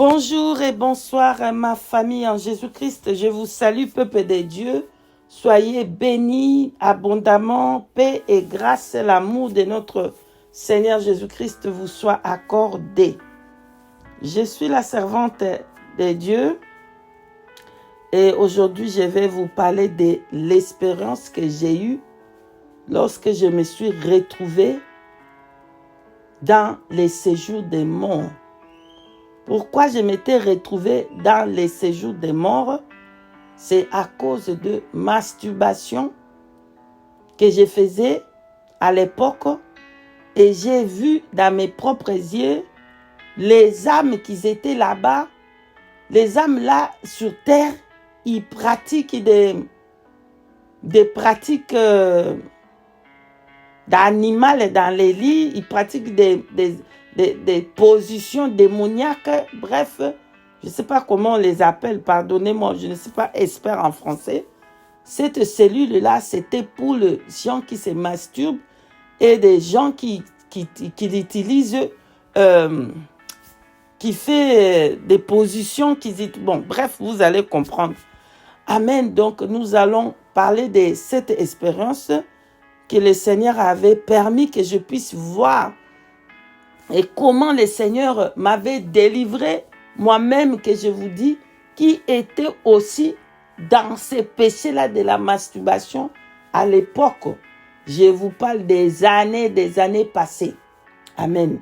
Bonjour et bonsoir ma famille en Jésus-Christ. Je vous salue, peuple de Dieu. Soyez bénis abondamment. Paix et grâce et l'amour de notre Seigneur Jésus-Christ vous soit accordé. Je suis la servante de Dieu et aujourd'hui je vais vous parler de l'expérience que j'ai eue lorsque je me suis retrouvée dans les séjours des morts. Pourquoi je m'étais retrouvée dans les séjours des morts? C'est à cause de masturbation que je faisais à l'époque et j'ai vu dans mes propres yeux les âmes qui étaient là-bas, les âmes là sur terre, ils pratiquent des pratiques d'animal dans les lits, ils pratiquent des positions démoniaques, bref, je ne sais pas comment on les appelle, pardonnez-moi, je ne suis pas expert en français. Cette cellule-là, c'était pour les gens qui se masturbent et des gens qui l'utilisent, qui fait des positions, qui dit, bon, bref, vous allez comprendre. Amen. Donc, nous allons parler de cette expérience que le Seigneur avait permis que je puisse voir et comment le Seigneur m'avait délivré, moi-même que je vous dis, qui était aussi dans ces péchés-là de la masturbation à l'époque. Je vous parle des années passées. Amen.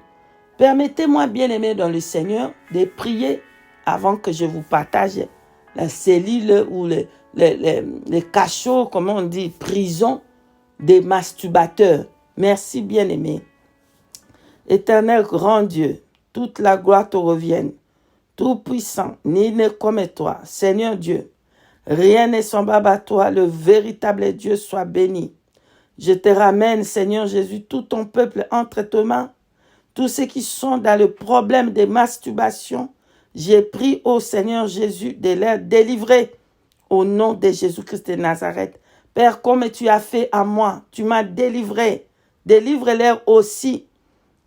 Permettez-moi, bien-aimés dans le Seigneur, de prier avant que je vous partage la cellule ou les cachots, comment on dit, prison des masturbateurs. Merci, bien-aimés. Éternel grand Dieu, toute la gloire te revienne. Tout-puissant, ni ne comme toi, Seigneur Dieu. Rien n'est semblable à toi, le véritable Dieu soit béni. Je te ramène, Seigneur Jésus, tout ton peuple entre tes mains. Tous ceux qui sont dans le problème de masturbation, j'ai pris au Seigneur Jésus de les délivrer au nom de Jésus-Christ de Nazareth. Père, comme tu as fait à moi, tu m'as délivré. Délivre-les aussi.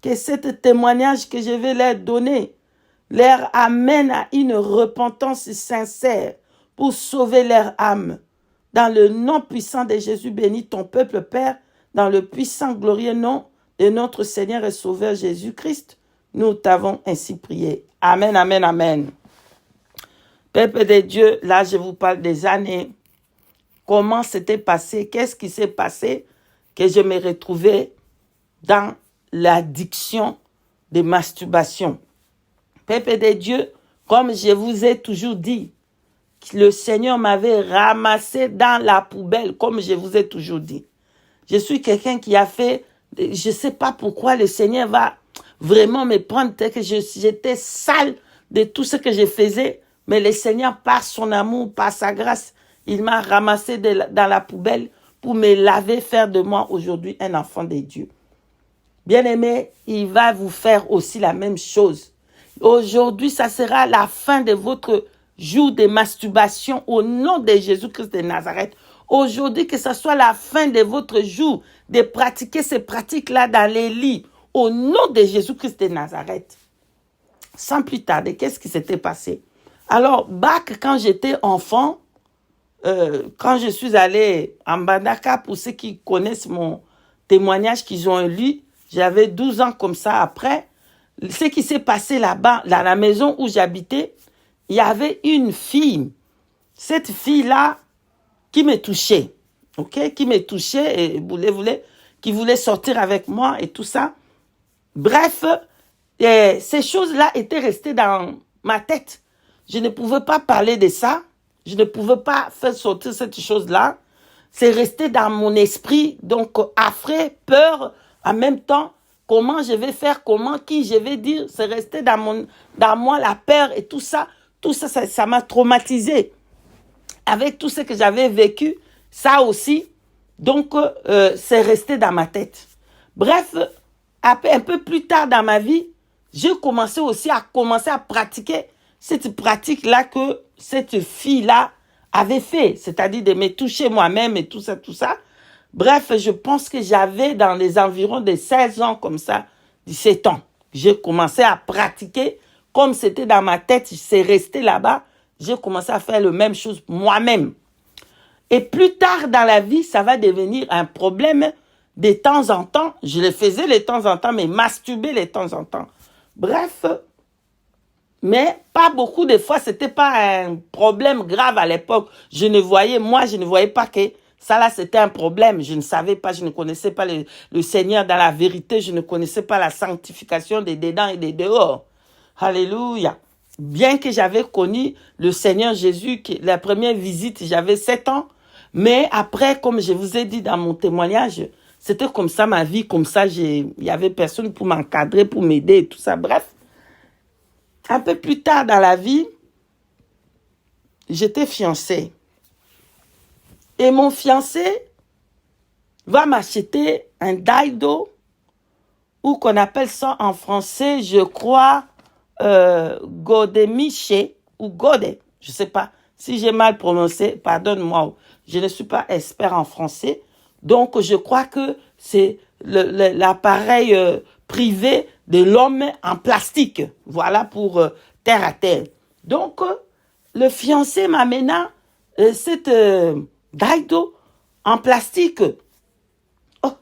Que ce témoignage que je vais leur donner leur amène à une repentance sincère pour sauver leur âme. Dans le nom puissant de Jésus, bénis ton peuple, Père, dans le puissant, glorieux nom de notre Seigneur et Sauveur Jésus-Christ. Nous t'avons ainsi prié. Amen, amen, amen. Peuple de Dieu, là je vous parle des années. Comment c'était passé? Qu'est-ce qui s'est passé que je me retrouvais dans l'addiction de masturbation? Peuple de Dieu, comme je vous ai toujours dit, le Seigneur m'avait ramassé dans la poubelle, comme je vous ai toujours dit. Je suis quelqu'un qui a fait, je ne sais pas pourquoi le Seigneur va vraiment me prendre, tel que j'étais sale de tout ce que je faisais, mais le Seigneur, par son amour, par sa grâce, il m'a ramassé dans la poubelle pour me laver, faire de moi aujourd'hui un enfant de Dieu. Bien-aimé, il va vous faire aussi la même chose. Aujourd'hui, ça sera la fin de votre jour de masturbation au nom de Jésus-Christ de Nazareth. Aujourd'hui, que ce soit la fin de votre jour de pratiquer ces pratiques-là dans les lits au nom de Jésus-Christ de Nazareth. Sans plus tarder, qu'est-ce qui s'était passé? Alors, quand j'étais enfant, quand je suis allée en Mbandaka, pour ceux qui connaissent mon témoignage qu'ils ont lu, j'avais 12 ans comme ça. Après, ce qui s'est passé là-bas, dans la maison où j'habitais, il y avait une fille. Cette fille-là qui me touchait, ok, qui me touchait et qui voulait sortir avec moi et tout ça. Bref, ces choses-là étaient restées dans ma tête. Je ne pouvais pas parler de ça. Je ne pouvais pas faire sortir cette chose-là. C'est resté dans mon esprit, donc affreux, peur, en même temps. Comment je vais faire, qui je vais dire, c'est resté dans moi la peur et tout ça. Tout ça, ça m'a traumatisé. Avec tout ce que j'avais vécu, ça aussi, donc c'est resté dans ma tête. Bref, un peu plus tard dans ma vie, j'ai commencé aussi à pratiquer cette pratique-là que cette fille-là avait fait, c'est-à-dire de me toucher moi-même et tout ça, tout ça. Bref, je pense que j'avais dans les environs de 16 ans comme ça, 17 ans. J'ai commencé à pratiquer comme c'était dans ma tête, c'est resté là-bas, j'ai commencé à faire la même chose moi-même. Et plus tard dans la vie, ça va devenir un problème de temps en temps. Je le faisais de temps en temps, mais masturber de temps en temps. Bref, mais pas beaucoup de fois, c'était pas un problème grave à l'époque. Je ne voyais pas que ça là, c'était un problème. Je ne savais pas, je ne connaissais pas le Seigneur dans la vérité. Je ne connaissais pas la sanctification des dedans et des dehors. Alléluia. Bien que j'avais connu le Seigneur Jésus, la première visite, j'avais 7 ans. Mais après, comme je vous ai dit dans mon témoignage, c'était comme ça ma vie, comme ça, il y avait personne pour m'encadrer, pour m'aider et tout ça. Bref. Un peu plus tard dans la vie, j'étais fiancée. Et mon fiancé va m'acheter un daido, ou qu'on appelle ça en français, je crois, godemiche ou gode. Je ne sais pas. Si j'ai mal prononcé, pardonne-moi. Je ne suis pas expert en français. Donc, je crois que c'est l'appareil privé de l'homme en plastique. Voilà pour terre à terre. Donc, le fiancé m'amena cette daido en plastique. Oh,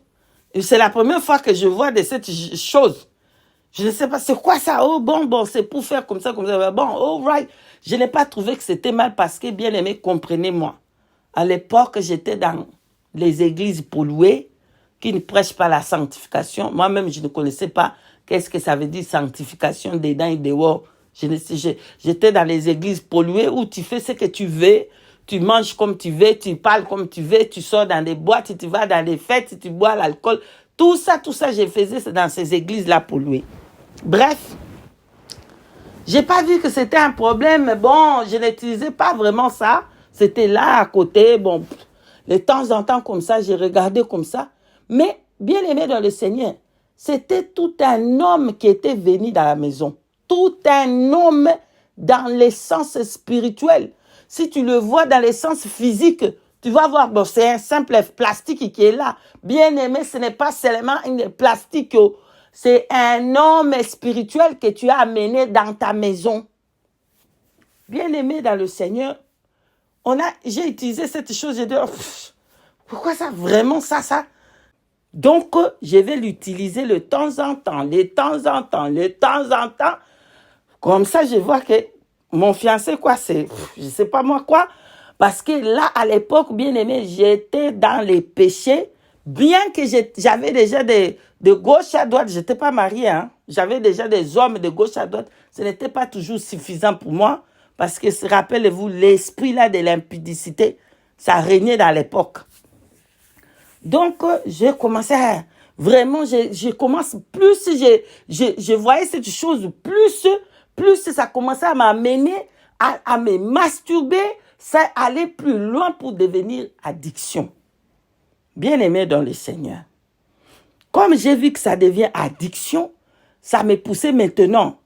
c'est la première fois que je vois de cette chose. Je ne sais pas, c'est quoi ça? Oh, bon, c'est pour faire comme ça. Bon, all right. Je n'ai pas trouvé que c'était mal parce que, bien aimé, comprenez-moi. À l'époque, j'étais dans les églises polluées qui ne prêchent pas la sanctification. Moi-même, je ne connaissais pas qu'est-ce que ça veut dire sanctification dedans et dehors. J'étais dans les églises polluées où tu fais ce que tu veux, tu manges comme tu veux, tu parles comme tu veux, tu sors dans des boîtes, tu vas dans des fêtes, tu bois l'alcool. Tout ça, je faisais dans ces églises-là polluées. Bref, j'ai pas vu que c'était un problème, mais bon, je n'utilisais pas vraiment ça. C'était là, à côté, bon, de temps en temps comme ça, j'ai regardé comme ça. Mais, bien aimé dans le Seigneur, c'était tout un homme qui était venu dans la maison. Tout un homme dans l'essence spirituelle. Si tu le vois dans l'essence physique, tu vas voir, bon, c'est un simple plastique qui est là. Bien aimé, ce n'est pas seulement un plastique, c'est un homme spirituel que tu as amené dans ta maison. Bien aimé dans le Seigneur, j'ai utilisé cette chose, j'ai dit, oh, pourquoi ça, vraiment ça? Donc, je vais l'utiliser de temps en temps. Comme ça, je vois que mon fiancé, quoi, c'est, je sais pas moi quoi. Parce que là, à l'époque, bien aimé, j'étais dans les péchés. Bien que j'avais déjà de gauche à droite, je n'étais pas mariée, hein. J'avais déjà des hommes de gauche à droite. Ce n'était pas toujours suffisant pour moi. Parce que, rappelez-vous, l'esprit là de l'impudicité, ça régnait dans l'époque. Donc, j'ai commencé à... Vraiment, je commence... Plus je voyais cette chose, plus ça commençait à m'amener à me masturber. Ça allait plus loin pour devenir addiction. Bien-aimé dans le Seigneur. Comme j'ai vu que ça devient addiction, ça me poussait maintenant.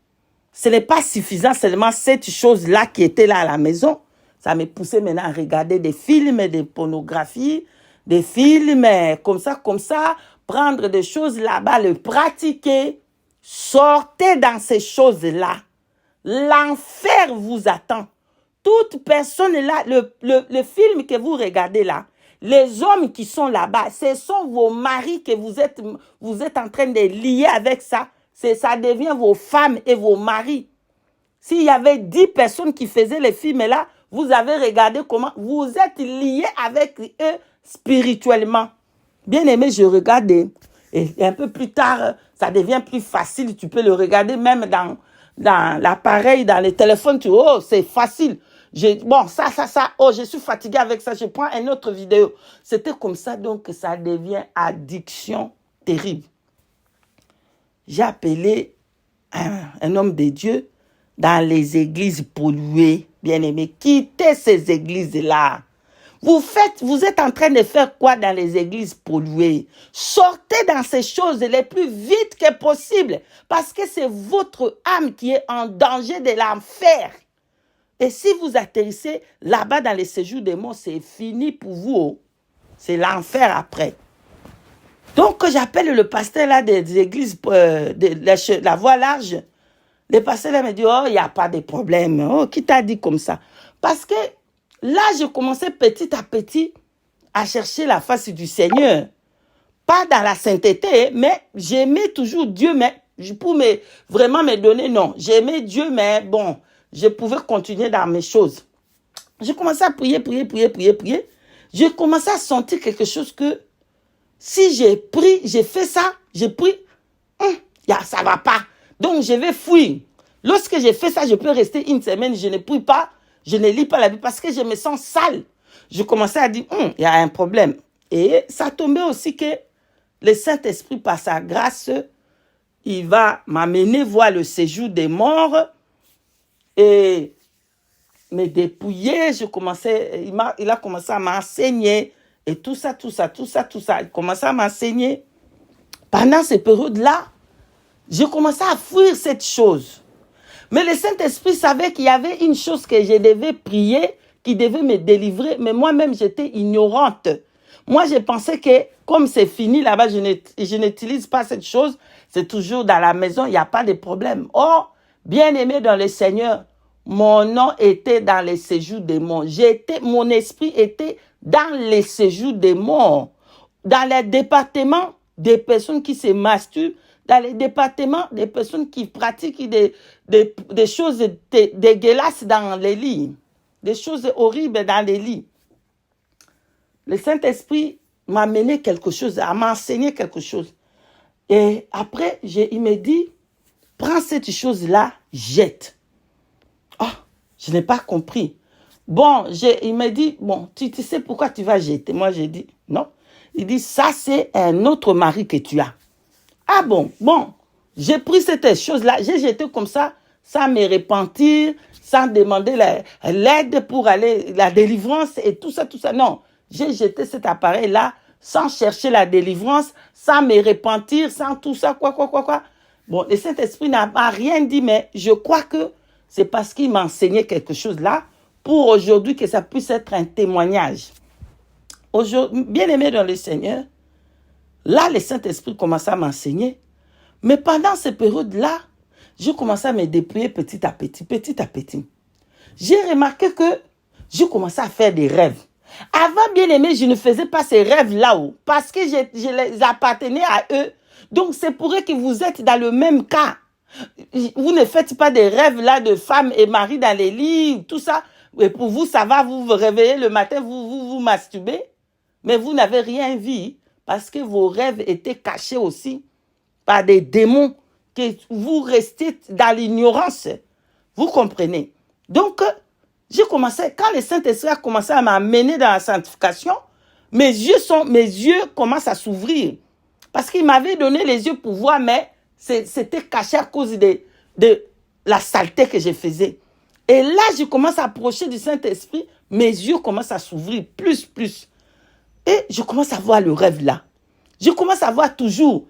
Ce n'est pas suffisant seulement cette chose-là qui était là à la maison. Ça me poussait maintenant à regarder des films, des pornographies, des films comme ça, prendre des choses là-bas, le pratiquer. Sortez dans ces choses-là. L'enfer vous attend. Toute personne là, le film que vous regardez là, les hommes qui sont là-bas, ce sont vos maris que vous êtes en train de lier avec ça. Ça devient vos femmes et vos maris. S'il y avait 10 personnes qui faisaient les films là, vous avez regardé comment vous êtes liés avec eux spirituellement. Bien aimé, je regarde et un peu plus tard, ça devient plus facile. Tu peux le regarder même dans l'appareil, dans les téléphones. Oh, c'est facile. Bon, oh, je suis fatigué avec ça. Je prends une autre vidéo. C'était comme ça, donc ça devient addiction terrible. J'ai appelé un homme de Dieu dans les églises polluées, bien-aimés. Quittez ces églises-là. Vous êtes en train de faire quoi dans les églises polluées? Sortez dans ces choses les plus vite que possible, parce que c'est votre âme qui est en danger de l'enfer. Et si vous atterrissez là-bas dans les séjours des morts, c'est fini pour vous. C'est l'enfer après. Donc, j'appelle le pasteur là des églises de la voie large. Le pasteur là me dit, oh, il n'y a pas de problème. Oh, qui t'a dit comme ça? Parce que là, je commençais petit à petit à chercher la face du Seigneur. Pas dans la sainteté, mais j'aimais toujours Dieu, mais pour vraiment me donner, non. J'aimais Dieu, mais bon, je pouvais continuer dans mes choses. J'ai commencé à prier. J'ai commencé à sentir quelque chose que si j'ai pris, j'ai fait ça, j'ai pris, ça ne va pas. Donc, je vais fuir. Lorsque j'ai fait ça, je peux rester une semaine, je ne prie pas, je ne lis pas la Bible parce que je me sens sale. Je commençais à dire, il y a un problème. Et ça tombait aussi que le Saint-Esprit, par sa grâce, il va m'amener voir le séjour des morts et me dépouiller. Il a commencé à m'enseigner et tout ça. Il commençait à m'enseigner. Pendant ces périodes-là, j'ai commencé à fuir cette chose. Mais le Saint-Esprit savait qu'il y avait une chose que je devais prier, qui devait me délivrer, mais moi-même, j'étais ignorante. Moi, je pensais que, comme c'est fini là-bas, je n'utilise pas cette chose, c'est toujours dans la maison, il n'y a pas de problème. Oh, bien-aimé dans le Seigneur, mon nom était dans les séjours des morts. Mon esprit était dans les séjours des morts. Dans les départements des personnes qui se masturbent, dans les départements des personnes qui pratiquent des choses dégueulasses dans les lits, des choses horribles dans les lits. Le Saint-Esprit m'a mené quelque chose, m'a enseigné quelque chose. Et après, il me dit, prends cette chose-là, jette. Oh, je n'ai pas compris. Bon, il me dit, bon, tu sais pourquoi tu vas jeter? Moi, j'ai dit, non. Il dit, ça, c'est un autre mari que tu as. Ah bon, j'ai pris cette chose-là, j'ai jeté comme ça, sans me repentir, sans demander l'aide pour aller, la délivrance et tout ça. Non, j'ai jeté cet appareil-là sans chercher la délivrance, sans me repentir, sans tout ça, quoi. Bon, le Saint-Esprit n'a pas rien dit, mais je crois que c'est parce qu'il m'a enseigné quelque chose là, pour aujourd'hui que ça puisse être un témoignage. Aujourd'hui, bien aimé dans le Seigneur, là, le Saint-Esprit commençait à m'enseigner. Mais pendant ces périodes-là, je commençais à me dépouiller petit à petit. J'ai remarqué que je commençais à faire des rêves. Avant, bien aimé, je ne faisais pas ces rêves là-haut parce que je les appartenais à eux. Donc, c'est pour eux que vous êtes dans le même cas. Vous ne faites pas des rêves là de femmes et maris dans les lits, tout ça. Et pour vous, ça va, vous vous réveillez le matin, vous masturbez. Mais vous n'avez rien vu parce que vos rêves étaient cachés aussi par des démons, que vous restez dans l'ignorance. Vous comprenez? Donc, quand le Saint-Esprit a commencé à m'amener dans la sanctification, mes yeux commencent à s'ouvrir. Parce qu'il m'avait donné les yeux pour voir, mais c'était caché à cause de la saleté que je faisais. Et là, je commence à approcher du Saint-Esprit, mes yeux commencent à s'ouvrir plus. Et je commence à voir le rêve là. Je commence à voir toujours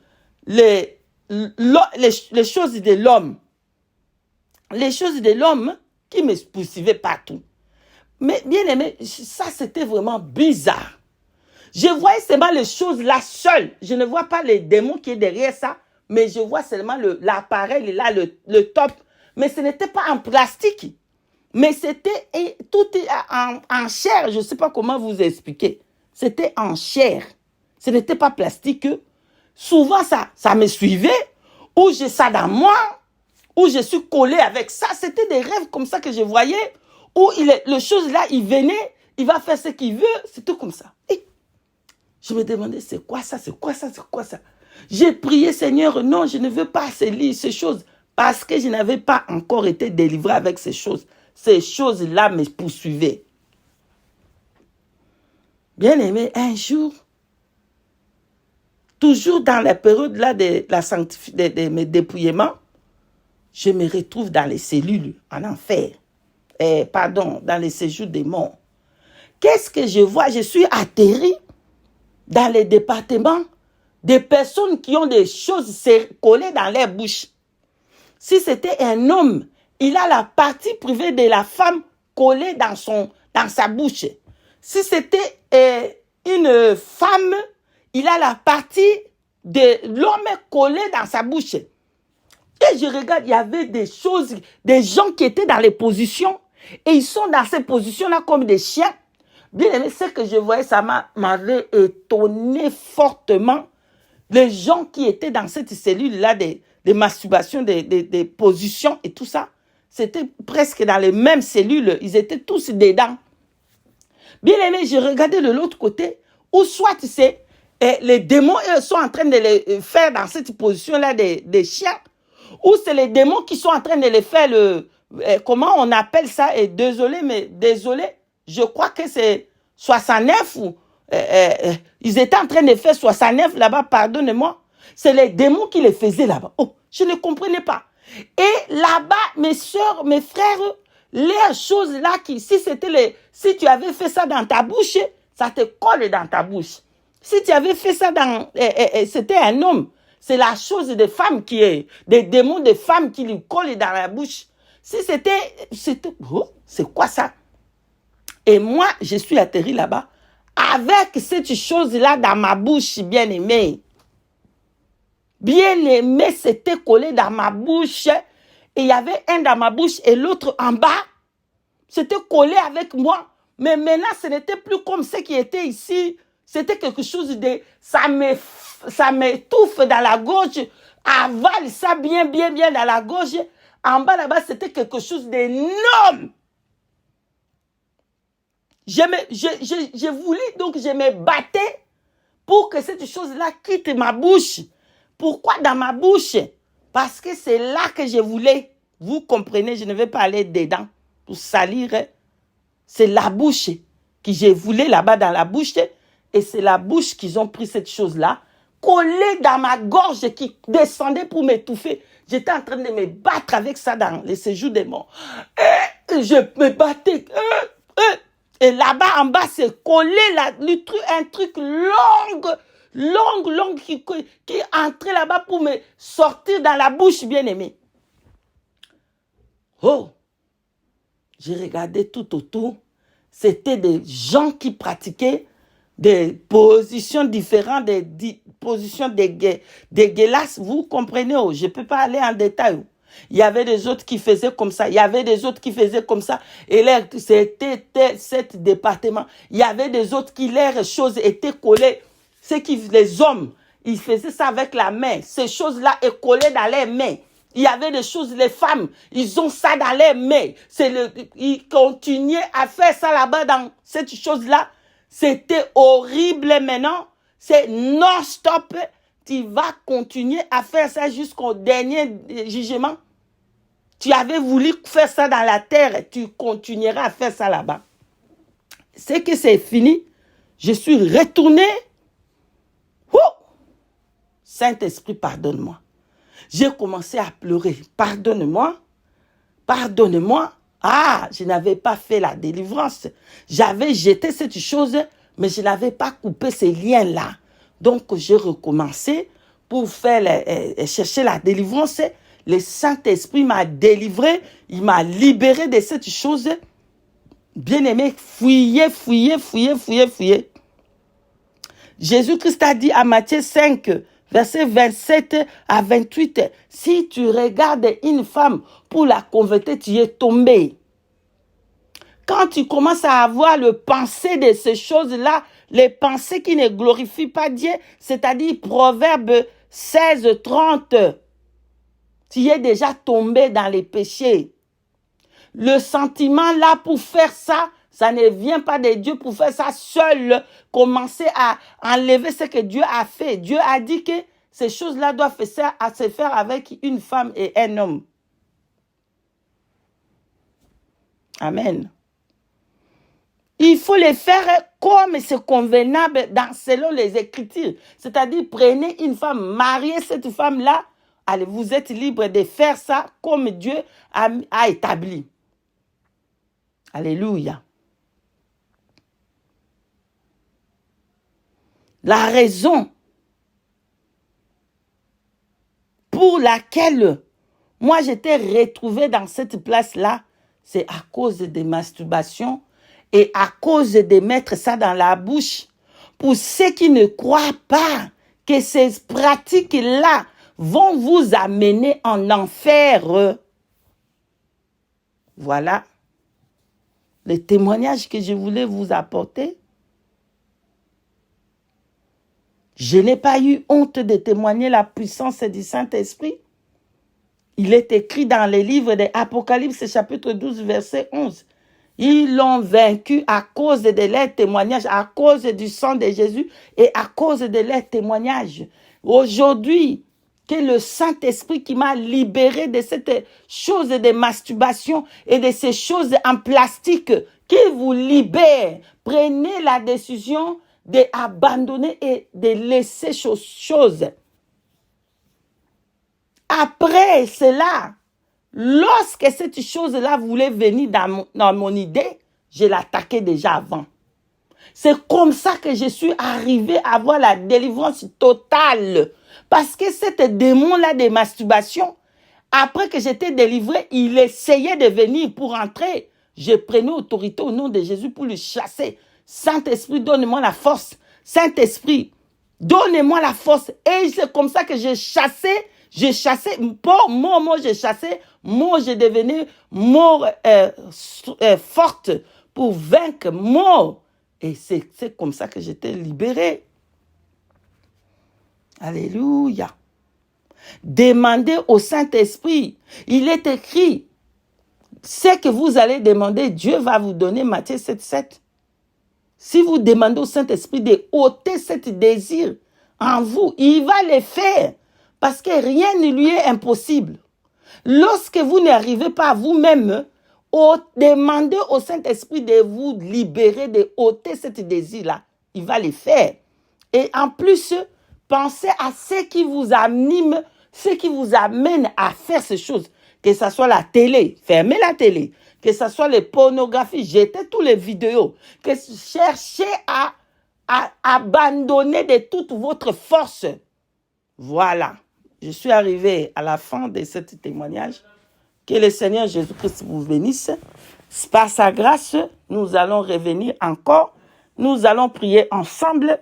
les choses de l'homme. Les choses de l'homme qui me poursuivaient partout. Mais bien aimé, ça c'était vraiment bizarre. Je voyais seulement les choses là seules. Je ne vois pas les démons qui est derrière ça, mais je vois seulement l'appareil là, le top. Mais ce n'était pas en plastique. Mais c'était tout en chair. Je ne sais pas comment vous expliquer. C'était en chair. Ce n'était pas plastique. Souvent, ça me suivait, ou j'ai ça dans moi, ou je suis collé avec ça. C'était des rêves comme ça que je voyais, où le chose là, il venait, il va faire ce qu'il veut, c'est tout comme ça. Et je me demandais, c'est quoi ça? J'ai prié, Seigneur, non, je ne veux pas ces choses, parce que je n'avais pas encore été délivré avec ces choses. Ces choses-là me poursuivaient. Bien aimé, un jour, toujours dans la période là de mes dépouillements, je me retrouve dans les cellules en enfer. Dans les séjours des morts. Qu'est-ce que je vois? Je suis atterri dans les départements des personnes qui ont des choses collées dans leur bouche. Si c'était un homme, il a la partie privée de la femme collée dans sa bouche. Si c'était une femme, il a la partie de l'homme collée dans sa bouche. Et je regarde, il y avait des choses, des gens qui étaient dans les positions, et ils sont dans ces positions-là comme des chiens. Bien aimé, ce que je voyais, ça m'avait étonné fortement. Les gens qui étaient dans cette cellule-là, des masturbations, des positions et tout ça, c'était presque dans les mêmes cellules. Ils étaient tous dedans. Bien aimé, je regardais de l'autre côté, où soit c'est les démons sont en train de les faire dans cette position-là des chiens, ou c'est les démons qui sont en train de les faire comment on appelle ça, et désolé, je crois que c'est 69 ou ils étaient en train de faire 69 là-bas, pardonnez-moi. C'est les démons qui les faisaient là-bas. Oh, je ne comprenais pas. Et là-bas, mes soeurs, mes frères, les choses là si tu avais fait ça dans ta bouche, ça te colle dans ta bouche. Si tu avais fait ça c'était un homme, c'est la chose des femmes des démons des femmes qui lui collent dans la bouche. Si oh, c'est quoi ça? Et moi, je suis atterri là-bas avec cette chose-là dans ma bouche, bien aimé. Bien aimé, c'était collé dans ma bouche. Et il y avait un dans ma bouche et l'autre en bas. C'était collé avec moi. Mais maintenant, ce n'était plus comme ce qui était ici. C'était quelque chose de... Ça m'étouffe dans la gorge. Avale ça bien dans la gorge. En bas là-bas, c'était quelque chose d'énorme. Je voulais, donc je me battais pour que cette chose-là quitte ma bouche. Pourquoi dans ma bouche? Parce que c'est là que je voulais. Vous comprenez, je ne vais pas aller dedans pour salir. C'est la bouche que je voulais là-bas dans la bouche. Et c'est la bouche qu'ils ont pris cette chose-là, collée dans ma gorge qui descendait pour m'étouffer. J'étais en train de me battre avec ça dans les séjours des morts. Et je me battais. Et là-bas, en bas, c'est collé un truc long qui entrait là-bas pour me sortir dans la bouche, bien aimé. Oh! J'ai regardé tout autour. C'était des gens qui pratiquaient des positions différentes, des positions dégueulasses. Vous comprenez? Oh, je ne peux pas aller en détail. Il y avait des autres qui faisaient comme ça. Il y avait des autres qui faisaient comme ça. Et là, c'était cet département. Il y avait des autres qui, leurs choses étaient collées. Les hommes, ils faisaient ça avec la main. Ces choses-là étaient collées dans les mains. Il y avait des choses, les femmes, ils ont ça dans les mains. Ils continuaient à faire ça là-bas dans cette chose-là. C'était horrible maintenant. C'est non-stop. Tu vas continuer à faire ça jusqu'au dernier jugement. Tu avais voulu faire ça dans la terre, tu continueras à faire ça là-bas. C'est que c'est fini. Je suis retourné. Saint-Esprit, pardonne-moi. J'ai commencé à pleurer. Pardonne-moi. Pardonne-moi. Ah, je n'avais pas fait la délivrance. J'avais jeté cette chose, mais je n'avais pas coupé ces liens-là. Donc, j'ai recommencé pour chercher la délivrance. Le Saint-Esprit m'a délivré. Il m'a libéré de cette chose. Bien-aimé, fuyez. Jésus-Christ a dit à Matthieu 5, versets 27 à 28, si tu regardes une femme pour la convertir, tu es tombé. Quand tu commences à avoir le pensée de ces choses-là, les pensées qui ne glorifient pas Dieu, c'est-à-dire Proverbe 16, 30, tu es déjà tombé dans les péchés. Le sentiment là pour faire ça, ça ne vient pas de Dieu pour faire ça seul. Commencer à enlever ce que Dieu a fait. Dieu a dit que ces choses-là doivent se faire avec une femme et un homme. Amen. Il faut les faire comme c'est convenable selon les Écritures. C'est-à-dire, prenez une femme, mariez cette femme-là. Allez, vous êtes libre de faire ça comme Dieu a établi. Alléluia. La raison pour laquelle moi j'étais retrouvée dans cette place-là, c'est à cause des masturbations et à cause de mettre ça dans la bouche. Pour ceux qui ne croient pas que ces pratiques-là vont vous amener en enfer. Voilà les témoignages que je voulais vous apporter. Je n'ai pas eu honte de témoigner la puissance du Saint-Esprit. Il est écrit dans les livres de Apocalypse, chapitre 12, verset 11. Ils l'ont vaincu à cause de leurs témoignages, à cause du sang de Jésus et à cause de leurs témoignages. Aujourd'hui, que le Saint-Esprit qui m'a libéré de cette chose de masturbation et de ces choses en plastique qui vous libère. Prenez la décision d'abandonner et de laisser ces choses. Après cela, lorsque cette chose-là voulait venir dans mon idée, je l'attaquais déjà avant. C'est comme ça que je suis arrivée à avoir la délivrance totale. Parce que cet démon-là de masturbation, après que j'étais délivrée, il essayait de venir pour entrer. Je prenais autorité au nom de Jésus pour le chasser. Saint-Esprit, donne-moi la force. Saint-Esprit, donnez-moi la force. Et c'est comme ça que j'ai chassé. J'ai chassé, moi j'ai chassé, moi j'ai devenu forte pour vaincre moi. Et c'est comme ça que j'étais libérée. Alléluia. Demandez au Saint-Esprit. Il est écrit, ce que vous allez demander, Dieu va vous donner, Matthieu 7,7. Si vous demandez au Saint-Esprit de ôter ce désir en vous, il va le faire. Parce que rien ne lui est impossible. Lorsque vous n'arrivez pas à vous-même, demandez au Saint-Esprit de vous libérer, de ôter ce désir-là. Il va le faire. Et en plus, pensez à ce qui vous anime, ce qui vous amène à faire ces choses. Que ce soit la télé, fermez la télé. Que ce soit les pornographies, jetez toutes les vidéos. Que cherchez à abandonner de toute votre force. Voilà. Je suis arrivé à la fin de ce témoignage. Que le Seigneur Jésus-Christ vous bénisse. Par sa grâce, nous allons revenir encore. Nous allons prier ensemble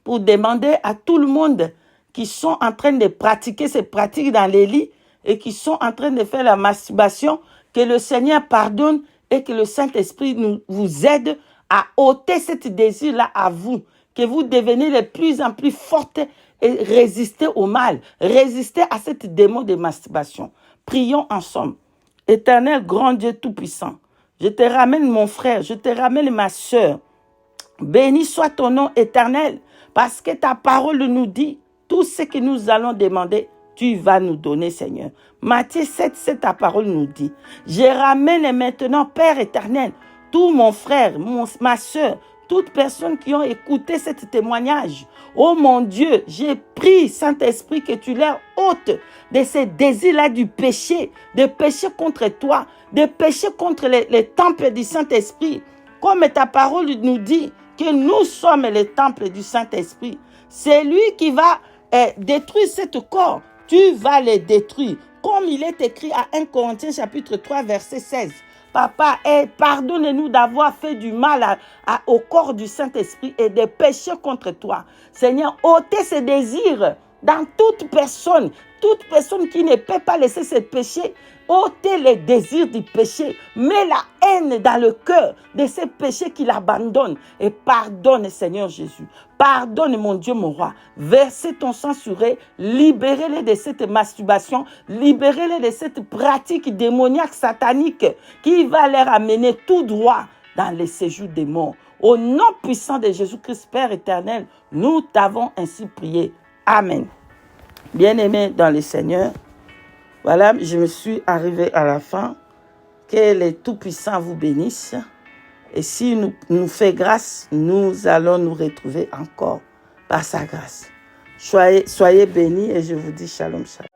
pour demander à tout le monde qui sont en train de pratiquer ces pratiques dans les lits et qui sont en train de faire la masturbation, que le Seigneur pardonne et que le Saint-Esprit vous aide à ôter ce désir-là à vous. Que vous devenez de plus en plus fortes et résister au mal, résister à cette démon de masturbation. Prions ensemble. Éternel, grand Dieu tout-puissant, je te ramène mon frère, je te ramène ma soeur. Béni soit ton nom éternel, parce que ta parole nous dit, tout ce que nous allons demander, tu vas nous donner, Seigneur. Matthieu 7, c'est ta parole nous dit. Je ramène maintenant, Père éternel, tout mon frère, ma soeur, toutes personnes qui ont écouté ce témoignage. Oh mon Dieu, j'ai pris, Saint-Esprit, que tu leur ôtes de ces désirs-là du péché, de péché contre toi, de péché contre les temples du Saint-Esprit. Comme ta parole nous dit que nous sommes les temples du Saint-Esprit. C'est lui qui va détruire ce corps. Tu vas le détruire. Comme il est écrit à 1 Corinthiens chapitre 3, verset 16. Papa, pardonne-nous d'avoir fait du mal au corps du Saint-Esprit et de pécher contre toi. Seigneur, ôtez ces désirs dans toute personne qui ne peut pas laisser ce péché. Ôtez les désirs du péché. Mets la haine dans le cœur de ces péchés qu'il abandonne. Et pardonne, Seigneur Jésus. Pardonne, mon Dieu, mon roi. Versez ton sang sur eux. Libérez-les de cette masturbation. Libérez-les de cette pratique démoniaque, satanique, qui va les amener tout droit dans les séjours des morts. Au nom puissant de Jésus-Christ, Père éternel, nous t'avons ainsi prié. Amen. Bien-aimés dans le Seigneur, voilà, je me suis arrivé à la fin. Que le Tout-Puissant vous bénisse. Et s'il nous fait grâce, nous allons nous retrouver encore par sa grâce. Soyez bénis et je vous dis shalom, shalom.